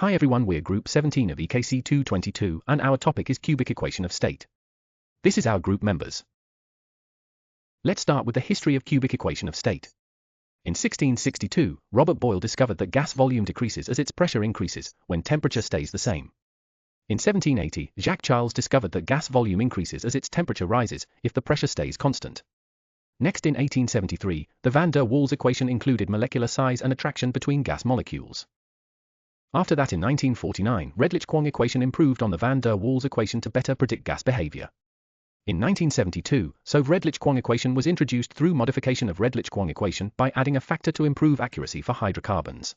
Hi everyone, we're group 17 of EKC 222 and our topic is cubic equation of state. This is our group members. Let's start with the history of cubic equation of state. In 1662, Robert Boyle discovered that gas volume decreases as its pressure increases when temperature stays the same. In 1780, Jacques Charles discovered that gas volume increases as its temperature rises if the pressure stays constant. Next, in 1873, the van der Waals equation included molecular size and attraction between gas molecules. After that, in 1949, Redlich-Kwong equation improved on the van der Waals equation to better predict gas behavior. In 1972, Redlich-Kwong equation was introduced through modification of Redlich-Kwong equation by adding a factor to improve accuracy for hydrocarbons.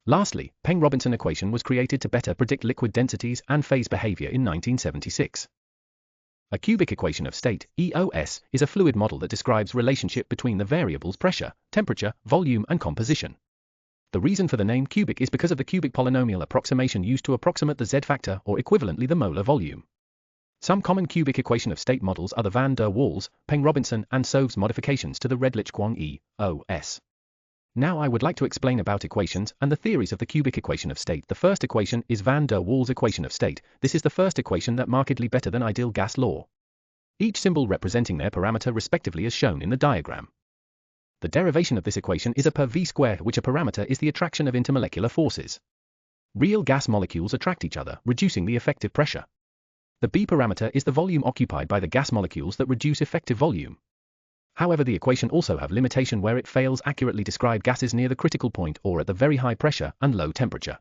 Lastly, Peng-Robinson equation was created to better predict liquid densities and phase behavior in 1976. A cubic equation of state, EOS, is a fluid model that describes relationship between the variables pressure, temperature, volume and composition. The reason for the name cubic is because of the cubic polynomial approximation used to approximate the Z factor or equivalently the molar volume. Some common cubic equation of state models are the van der Waals, Peng-Robinson and Sauve's modifications to the Redlich-Kwong EOS. Now I would like to explain about equations and the theories of the cubic equation of state. The first equation is van der Waals equation of state. This is the first equation that markedly better than ideal gas law. Each symbol representing their parameter respectively is shown in the diagram. The derivation of this equation is a per v square, which a parameter is the attraction of intermolecular forces. Real gas molecules attract each other, reducing the effective pressure. The b parameter is the volume occupied by the gas molecules that reduce effective volume. However, the equation also have limitation where it fails accurately describe gases near the critical point or at the very high pressure and low temperature.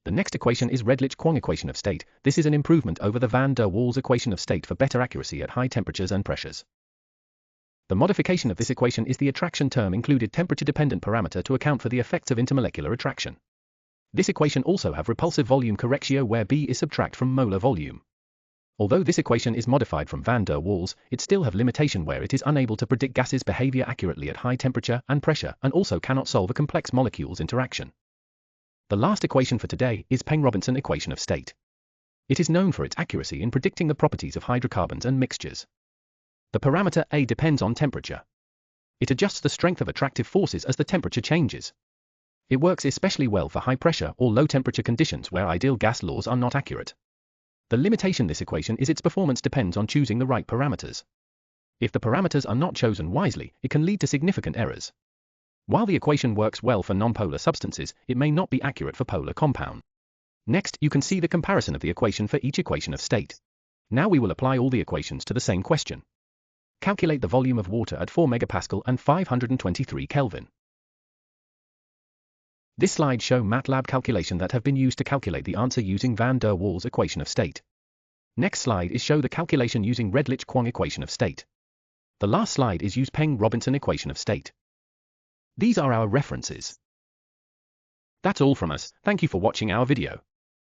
The next equation is Redlich-Kwong equation of state. This is an improvement over the van der Waals equation of state for better accuracy at high temperatures and pressures. The modification of this equation is the attraction term included temperature-dependent parameter to account for the effects of intermolecular attraction. This equation also have repulsive volume correctio where B is subtract from molar volume. Although this equation is modified from van der Waals, it still have limitation where it is unable to predict gases' behavior accurately at high temperature and pressure and also cannot solve a complex molecules interaction. The last equation for today is Peng-Robinson equation of state. It is known for its accuracy in predicting the properties of hydrocarbons and mixtures. The parameter A depends on temperature. It adjusts the strength of attractive forces as the temperature changes. It works especially well for high pressure or low temperature conditions where ideal gas laws are not accurate. The limitation this equation is its performance depends on choosing the right parameters. If the parameters are not chosen wisely, it can lead to significant errors. While the equation works well for nonpolar substances, it may not be accurate for polar compound. Next, you can see the comparison of the equation for each equation of state. Now we will apply all the equations to the same question. Calculate the volume of water at 4 megapascal and 523 Kelvin. This slide shows MATLAB calculation that have been used to calculate the answer using van der Waals equation of state. Next slide is show the calculation using Redlich-Kwong equation of state. The last slide is use Peng-Robinson equation of state. These are our references. That's all from us. Thank you for watching our video.